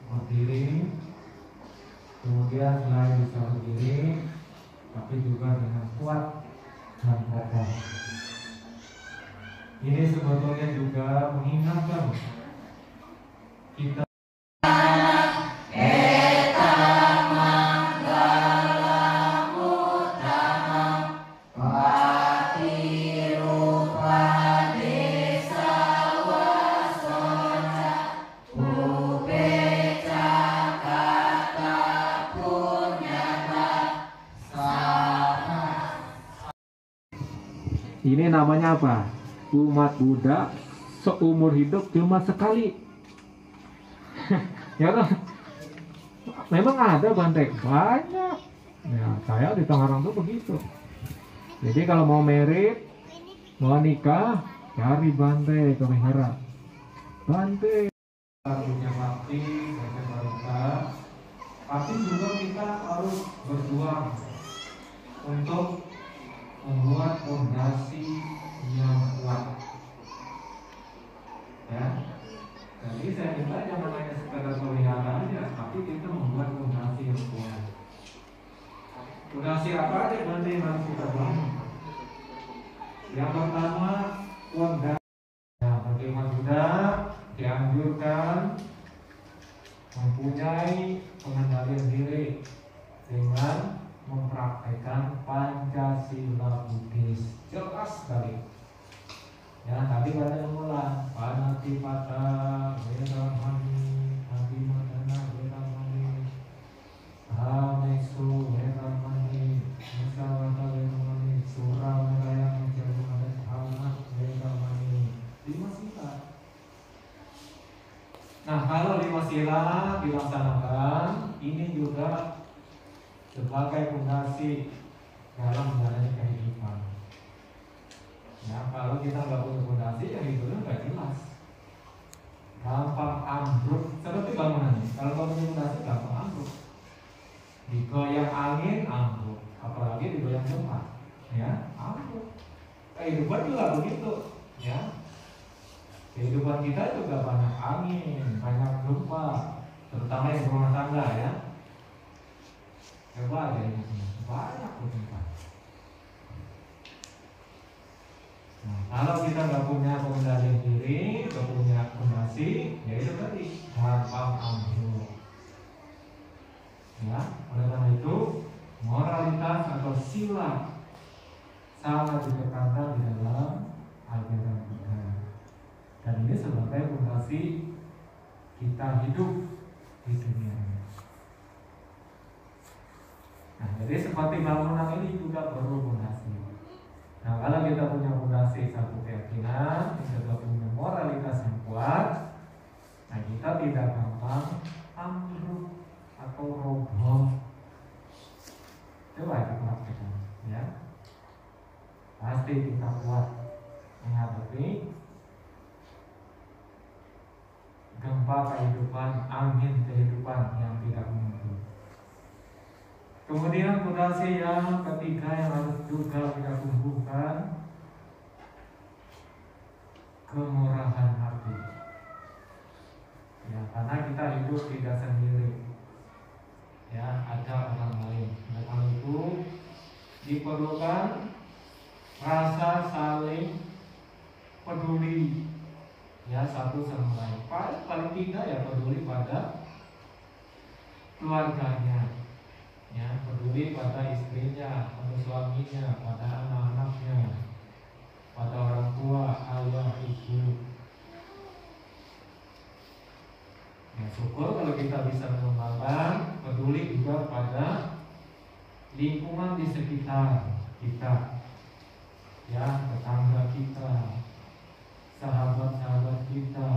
berdiri, kemudian selain bisa berdiri, tapi juga dengan kuat dan kokoh. Ini sebetulnya juga mengingatkan kita ini namanya apa? Umat Buddha seumur hidup cuma sekali. Ya kan? Memang ada Bante, banyak. Ya, saya di Tangerang tuh begitu. Jadi kalau mau merit, mau nikah, cari Bante ke Wihara. Bante punya bakti, punya barokah. Tapi juga kita harus berjuang untuk membuat fondasi yang kuat. Ya. Jadi saya minta jangan hanya sekedar pelihara aja, tapi kita membuat fondasi yang kuat. Fondasi apa aja nanti yang harus kita bangun? Yang pertama, fondasi. Nah, bagaimana juga dianjurkan mempunyai pengendalian diri dengan mempraktekkan Pancasila Buddhis. Jelas sekali. Ya, tadi ada mengulang Panatipata Veramani Adimadana Veramani Hamesu Veramani Musawata Veramani Suramaya Menjauhkan Dhamma Veramani. 5 sila. Nah, kalau 5 sila dilaksanakan, ini juga sebagai fondasi dalam menjalani kehidupan. Ya, kalau kita nggak punya fondasi, ya hidupnya nggak jelas, gampang ambruk. Seperti bangunan ini, kalau nggak punya fondasi gampang ambruk, digoyang angin ambruk, apalagi digoyang gempa, ya ambruk. Kehidupan juga begitu, ya. Kehidupan kita juga banyak angin, banyak gempa, terutama yang rumah tangga, ya. Coba aja ini banyak gempa. Nah, kalau kita nggak punya pengendalian diri, nggak punya fondasi, ya itu tadi gampang ambruk. Ya, oleh karena itu moralitas atau sila sangat ditekankan di dalam ajaran Buddha. Dan ini sebagai fondasi kita hidup di dunia ini. Nah, jadi seperti bangunan ini juga perlu fondasi. Nah, kalau kita punya fondasi satu keyakinan, kita juga punya moralitas yang kuat, nah kita tidak gampang ambruk atau roboh. Coba kita praktekkan, ya. Pasti kita kuat menghadapi gempa kehidupan, angin kehidupan yang tidak menentu. Kemudian fondasi yang ketiga yang harus juga kita tumbuhkan, kemurahan hati. Ya, karena kita hidup tidak sendiri. Ya, ada orang lain. Oleh karena itu diperlukan rasa saling peduli, ya, satu sama lain. Paling tidak ya peduli pada keluarganya. Ya, peduli pada istrinya, pada suaminya, pada anak-anaknya, pada orang tua, ayah, ibu. Ya, syukur kalau kita bisa mengembangkan peduli juga pada lingkungan di sekitar kita, ya, tetangga kita, sahabat-sahabat kita,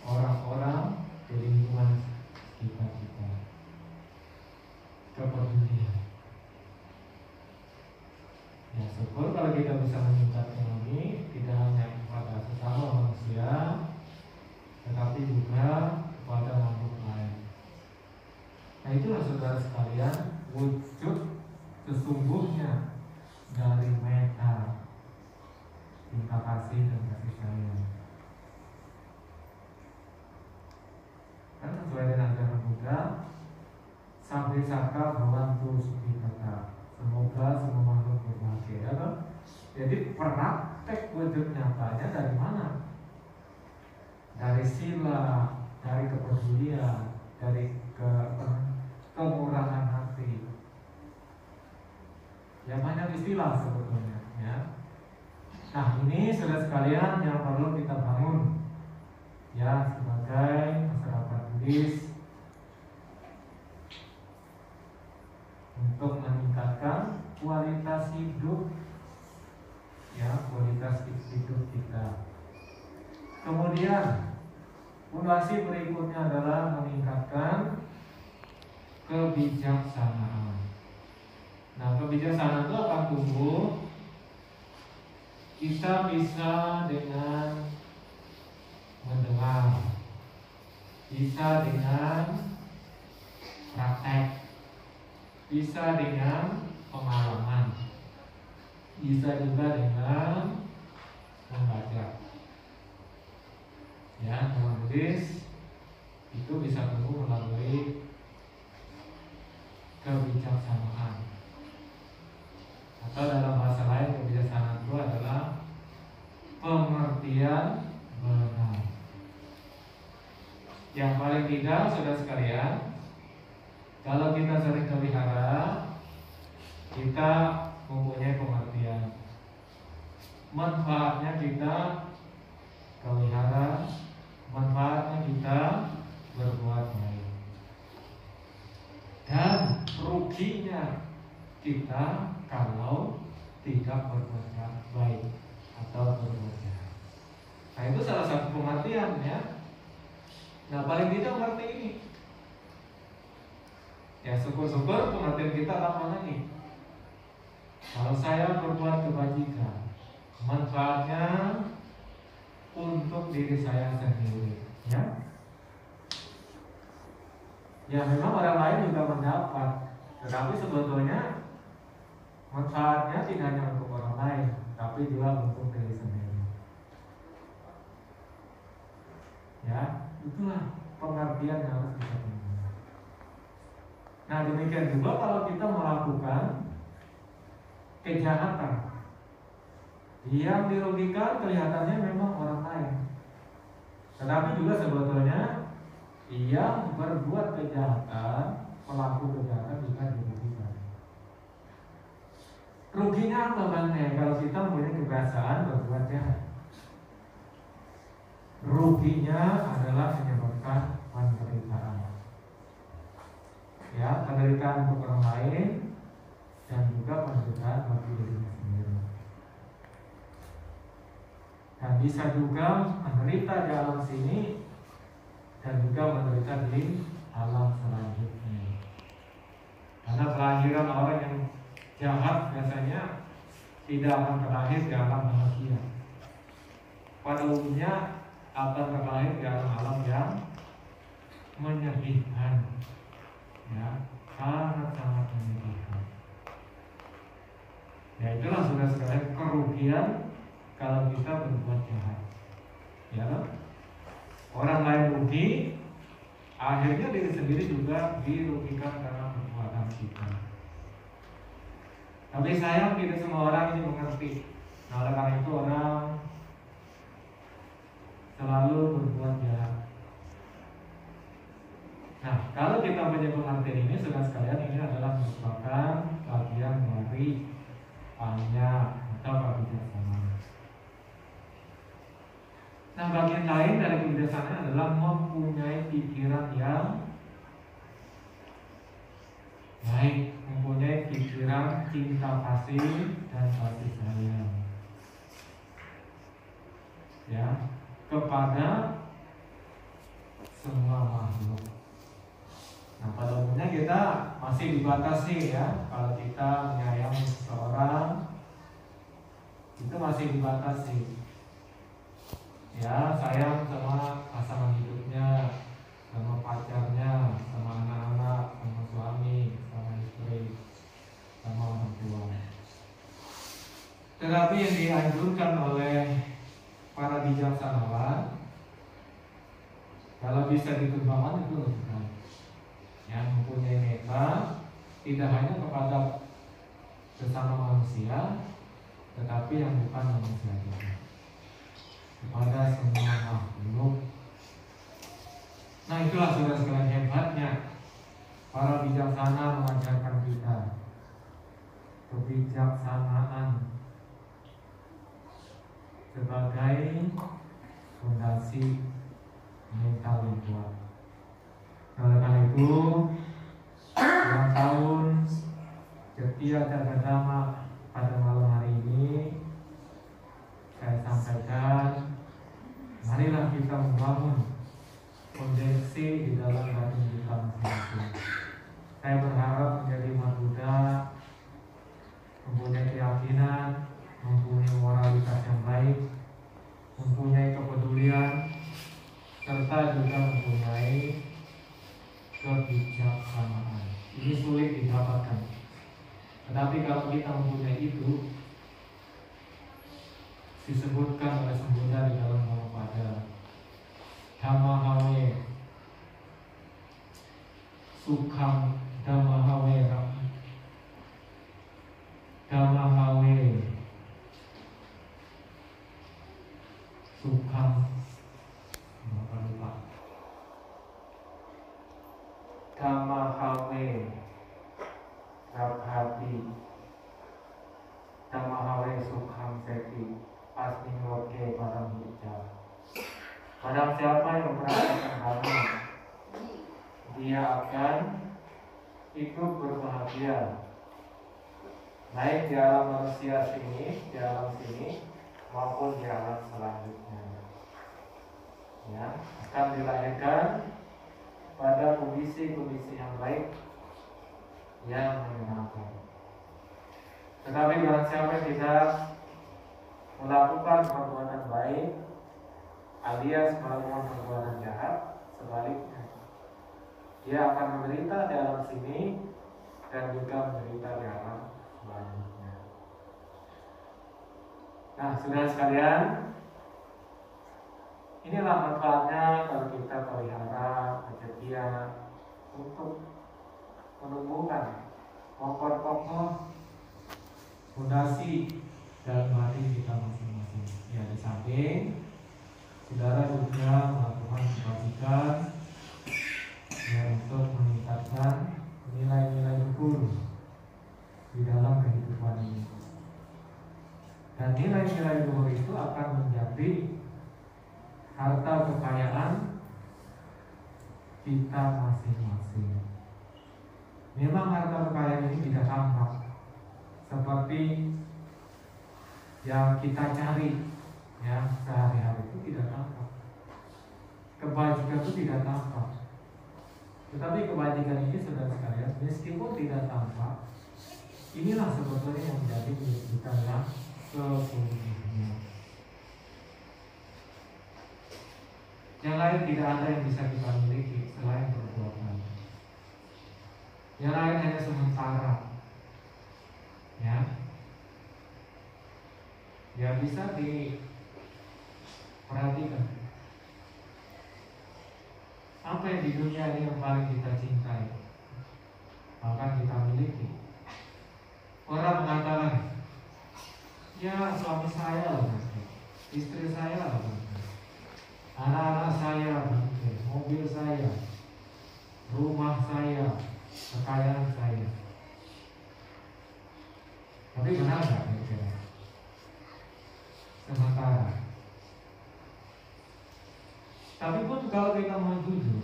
orang-orang di lingkungan sekitar kita. Kepedulian. Ya, syukur kalau kita bisa meningkatkan ini tidak hanya kepada sesama manusia, tetapi juga kepada makhluk lain. Nah, itulah saudara sekalian wujud sesungguhnya dari metta, cinta kasih dan kasih sayang. Mari saka bawantu suki kata. Semoga semua makhluk berbahagia, ya kan? Jadi praktek wujud nyatanya dari mana? Dari sila, dari kepedulian, dari kemurahan hati. Ya banyak istilah sebetulnya, ya. Nah ini saudara sekalian yang perlu kita bangun, ya, sebagai masyarakat Buddhis untuk meningkatkan kualitas hidup, ya, kualitas hidup kita. Kemudian fondasi berikutnya adalah meningkatkan kebijaksanaan. Nah, kebijaksanaan itu akan tumbuh kita bisa dengan mendengar, bisa dengan praktek, bisa dengan pengalaman, bisa juga dengan membaca. Ya, dalam Buddhis itu bisa tumbuh melalui kebijaksanaan. Atau dalam bahasa lain kebijaksanaan itu adalah pengertian benar. Yang paling tidak, saudara sekalian, kalau kita sering pelihara, kita mempunyai pengertian. Manfaatnya kita pelihara, manfaatnya kita berbuat baik. Dan ruginya kita kalau tidak berbuat baik atau berbuat jahat. Nah itu salah satu pengertian, ya. Nah paling tidak mengerti ini. Ya syukur-syukur pengertian kita apa lagi? Kalau saya berbuat kebajikan, manfaatnya untuk diri saya sendiri, ya. Ya memang orang lain juga mendapat, tetapi sebetulnya manfaatnya tidak hanya untuk orang lain, tapi juga untuk diri sendiri. Ya, itulah pengertian yang harus kita punya. Nah demikian juga kalau kita melakukan kejahatan, yang dirugikan kelihatannya memang orang lain, tetapi juga sebetulnya yang berbuat kejahatan, pelaku kejahatan juga dirugikan. Ruginya apa Bang? Kalau kita mempunyai kebiasaan berbuat jahat, ruginya adalah menyebabkan penderitaan. Ya, penderitaan untuk orang lain dan juga penderitaan bagi dirinya sendiri. Dan bisa juga menderita di alam sini dan juga menderita di alam selanjutnya. Karena kelahiran orang yang jahat biasanya tidak akan terakhir di alam bahagia. Pada umumnya akan terakhir di alam yang menyedihkan, ya, sangat-sangat menyedihkan. Ya itulah saudara-saudara kerugian kalau kita berbuat jahat, ya. Orang lain rugi, akhirnya diri sendiri juga dirugikan karena perbuatan kita. Tapi sayang tidak semua orang ini mengerti. Nah oleh karena itu orang selalu berbuat jahat. Nah kalau kita punya pengertian ini, saudara sekalian, ini adalah merupakan bagian dari panya atau kebijaksanaan. Nah bagian lain dari kebijaksanaan adalah mempunyai pikiran yang baik, mempunyai pikiran cinta kasih dan kasih sayang, ya, kepada semua makhluk. Nah pada umumnya kita masih dibatasi, ya. Kalau kita menyayangi seseorang itu masih dibatasi, ya, sayang sama pasangan hidupnya, sama pacarnya, sama anak-anak, sama suami, sama istri, sama orang tua. Tetapi yang dianjurkan oleh para bijaksanawan, kalau bisa dikembangkan itu lebih baik, yang mempunyai meta tidak hanya kepada sesama manusia, tetapi yang bukan manusia juga, kepada semua makhluk. Nah, itulah saudara sekalian hebatnya para bijaksana mengajarkan kita kebijaksanaan sebagai fondasi mental dibuat. Oleh karena itu, ulang tahun Setia Jagadama pada malam hari ini saya sampaikan, marilah kita membangun fondasi di dalam batin kita masing-masing. Saya berharap menjadi umat Buddha mempunyai keyakinan, mempunyai moralitas yang baik, mempunyai kepedulian, serta juga mempunyai kebijaksanaan. Ini sulit didapatkan, tetapi kalau kita mempunyai itu, disebutkan oleh Sang Buddha di dalam Dhammapada, Dhammahawe Sukham Dhammahawe Dhammahawe Sukham, lupa, Dhammahawe Rabhati Dhammahawe Sukham Seti Asning Loke Param Hijab. Barang siapa yang merasakan hal ini, dia akan hidup berbahagia, baik di alam manusia sini, di alam sini, maupun di alam selanjutnya. Ya, akan dilahirkan pada kondisi-kondisi yang baik, yang menyenangkan. Tetapi barang siapa tidak melakukan perbuatan baik alias melakukan perbuatan jahat, sebaliknya dia akan menderita di alam sini dan juga menderita di alam selanjutnya. Nah, saudara sekalian, inilah manfaatnya kalau kita pelihara kesetiaan untuk menumbuhkan pokok-pokok fondasi dalam hati kita masing-masing. Ya, di samping saudara juga melakukan kebajikan ya, untuk meningkatkan nilai-nilai luhur di dalam kehidupan ini. Dan nilai-nilai luhur itu akan menjadi harta kekayaan kita masing-masing. Memang harta kekayaan ini tidak tampak seperti yang kita cari ya sehari-hari, itu tidak tampak. Kebajikan itu tidak tampak. Tetapi kebajikan ini, saudara sekalian, meskipun tidak tampak, inilah sebetulnya yang menjadi milik kita yang sesungguhnya. Yang lain tidak ada yang bisa kita miliki selain perbuatan. Yang lain hanya sementara. Ya, ya bisa diperhatikan. Apa yang di dunia ini yang paling kita cintai, bahkan kita miliki. Orang mengatakan, ya suami saya lah, istri saya lah, anak-anak saya, mobil saya, rumah saya, kekayaan saya. Tapi benar nggak kira-kira? Sementara. Tapi pun kalau kita mau jujur,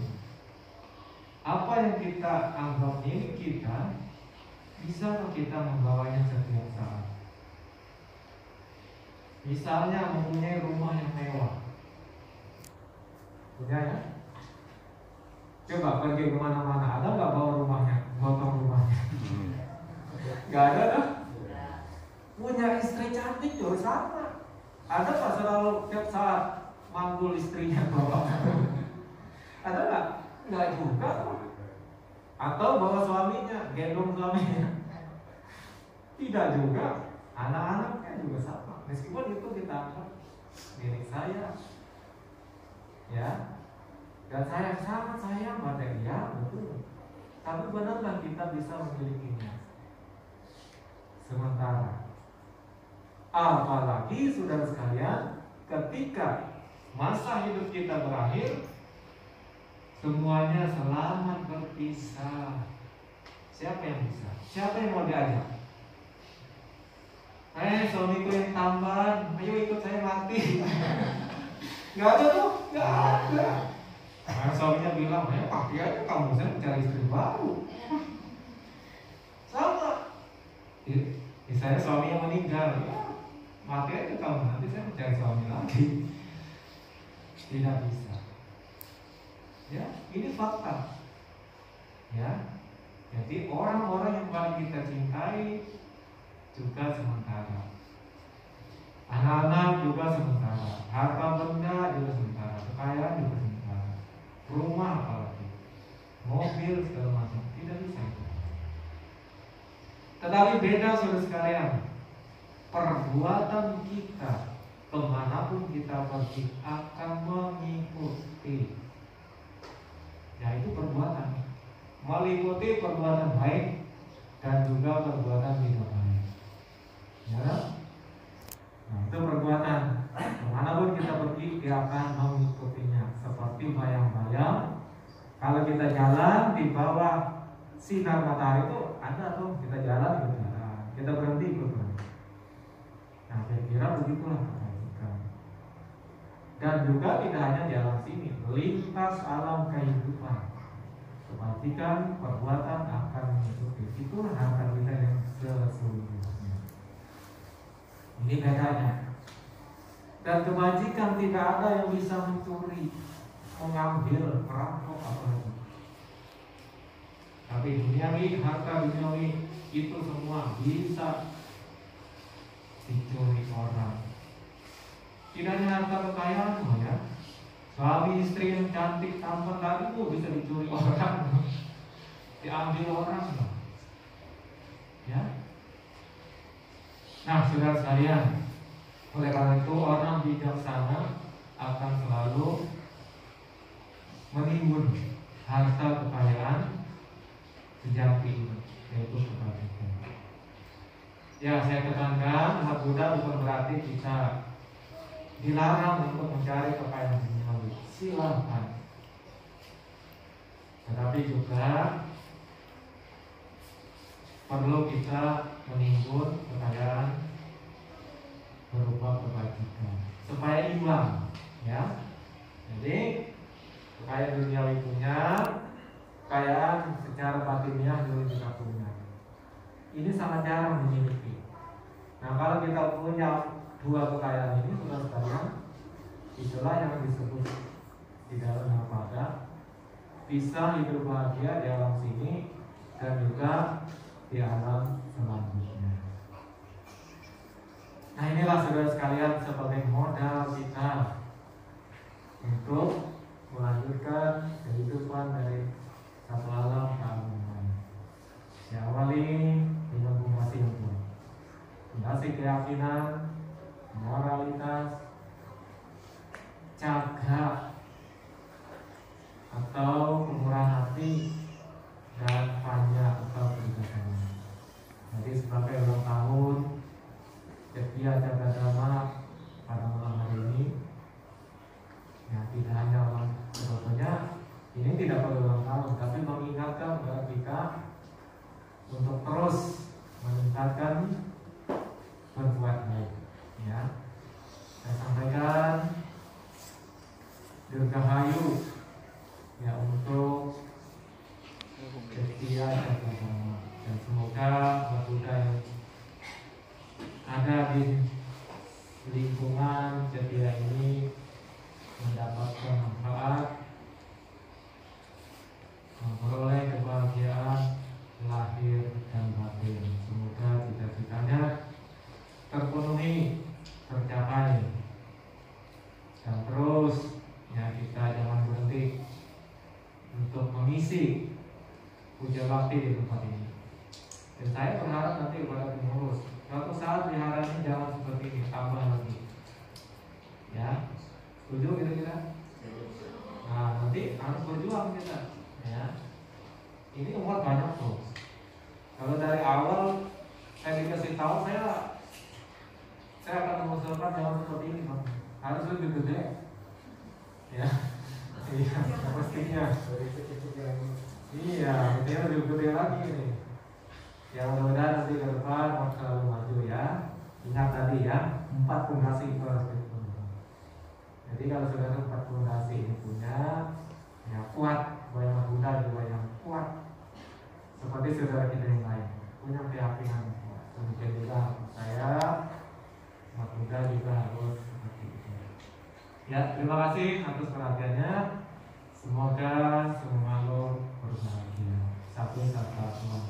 apa yang kita anggap milik kita, bisa kita membawanya setiap saat. Misalnya mempunyai rumah yang mewah, punya ya? Coba pergi kemana-mana, ada nggak bawa rumahnya, gotong rumahnya? Nggak ada dah. Punya istri cantik juga sama. Ada nggak selalu tiap saat manggul istrinya bawa? Ada nggak? Nggak juga. Atau bawa suaminya, gendong suaminya? Tidak juga. Anak-anaknya juga sama. Meskipun itu kita anggap milik saya, ya, dan saya sangat sayang pada dia, betul. Tapi benar kita bisa memilikinya sementara. Apalagi saudara sekalian, ketika masa hidup kita berakhir, semuanya selamat berpisah. Siapa yang bisa? Siapa yang mau diajak? Suamiku yang tampan, ayo ikut saya mati. Gak ada tuh, gak ada. Nah, suaminya bilang, pasti aja kamu, saya mencari istri baru. Sama. Misalnya suaminya meninggal, ya mati aja kamu, nanti saya mencari suami lagi. Tidak bisa. Ya, ini fakta. Ya, jadi orang-orang yang paling kita cintai juga sementara, anak-anak juga sementara, harta benda juga sementara, kekayaan juga sementara, rumah apalagi, mobil segala macam, tidak bisa itu. Tetapi beda saudara sekalian, perbuatan kita kemanapun kita pergi akan mengikuti, yaitu perbuatan, meliputi perbuatan baik dan juga perbuatan tidak baik. Ya, nah, itu perbuatan. Kemanapun kita pergi, dia akan mengikutinya. Seperti bayang-bayang. Kalau kita jalan di bawah sinar matahari itu ada tuh, kita jalan ikut jalan, kita berhenti ikut berhenti. Nah, saya kira begitulah kebajikan. Dan juga tidak hanya jalan sini, lintas alam kehidupan. Kebajikan perbuatan akan mengikuti. Itulah harta kita yang sesungguhnya. Ini bedanya. Dan kebajikan tidak ada yang bisa mencuri, mengambil, merampok apalagi. Tapi duniawi, harta duniawi itu semua bisa dicuri orang. Tidak hanya harta kekayaan, ya. Suami istri yang cantik tampan tadi itu bisa dicuri orang, diambil orang, ya. Nah, saudara sekalian, oleh karena itu orang bijaksana akan selalu menimbun harta kekayaan sejati, yaitu kebajikan. Ya, saya tekankan, umat Buddha bukan berarti kita dilarang untuk mencari kekayaan duniawi. Silakan. Tetapi juga perlu kita menimbun kekayaan berupa kebajikan supaya imbang, ya. Jadi kekayaan duniawi punya, kekayaan secara batinnya juga punya. Ini sangat jarang dimiliki. Nah, kalau kita punya dua kekayaan ini, saudara sekalian, itulah yang disebut di dalam Dhammapada bisa hidup bahagia di alam sini dan juga di alam selanjutnya. Nah, inilah saudara sekalian sebagai modal kita untuk melanjutkan kehidupan dari satu alam ke alam lain. Diawali dengan fondasi yang kuat, fondasi keyakinan, moralitas, jaga atau kemurahan hati, dan panja atau kebijaksanaan. Jadi sebagai ulang tahun setia jaga dhamma pada malam hari ini, ya tidak hanya sebetulnya ini tidak perlu ulang tahun, tapi mengingatkan kepada kita untuk terus meningkatkan berbuat baik. Ya, saya sampaikan dirgahayu ya untuk setia jaga dhamma, dan semoga Buddha yang ada di lingkungan setia ini mendapatkan manfaat, memperoleh kebahagiaan lahir dan batin. Semoga cita-citanya terpenuhi, tercapai, dan terus ya kita jangan berhenti untuk mengisi puja bakti di tempat ini. Dan saya berharap nanti kepada pengurus, suatu saat wihara ini jangan seperti ini, tambah lagi. Ya, setuju kira-kira? Nah, nanti harus berjuang kita. Ya, Ini umur banyak tuh. Kalau dari awal saya dikasih tahu, saya akan mengusulkan yang seperti ini, Pak. Harus lebih gede, ya. Iya, pastinya. Iya, mestinya lebih gede lagi nih. Ya mudah-mudahan nanti ke depan mau selalu maju ya. Ingat tadi ya, 4 pondasi itu harus dipenuhi. Jadi kalau sudah 4 pondasi ini punya, ya kuat, banyak Buddha juga yang kuat. Seperti saudara kita yang lain, punya keyakinan kuat. Demikian juga saya, Mas Buddha juga harus seperti itu. Ya, terima kasih atas perhatiannya. Semoga semua makhluk berbahagia. Satu kata Tuhan.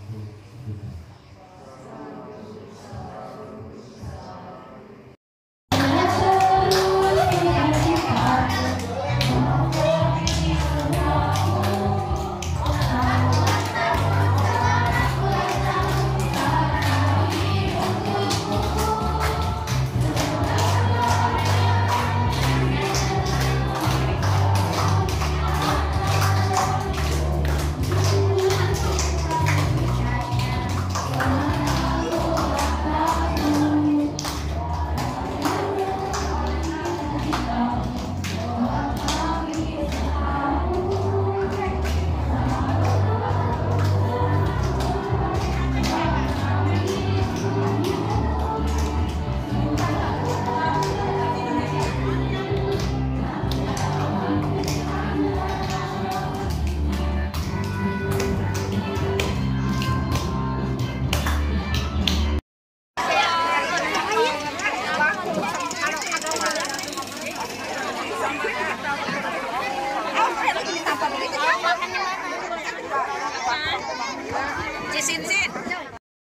Cisin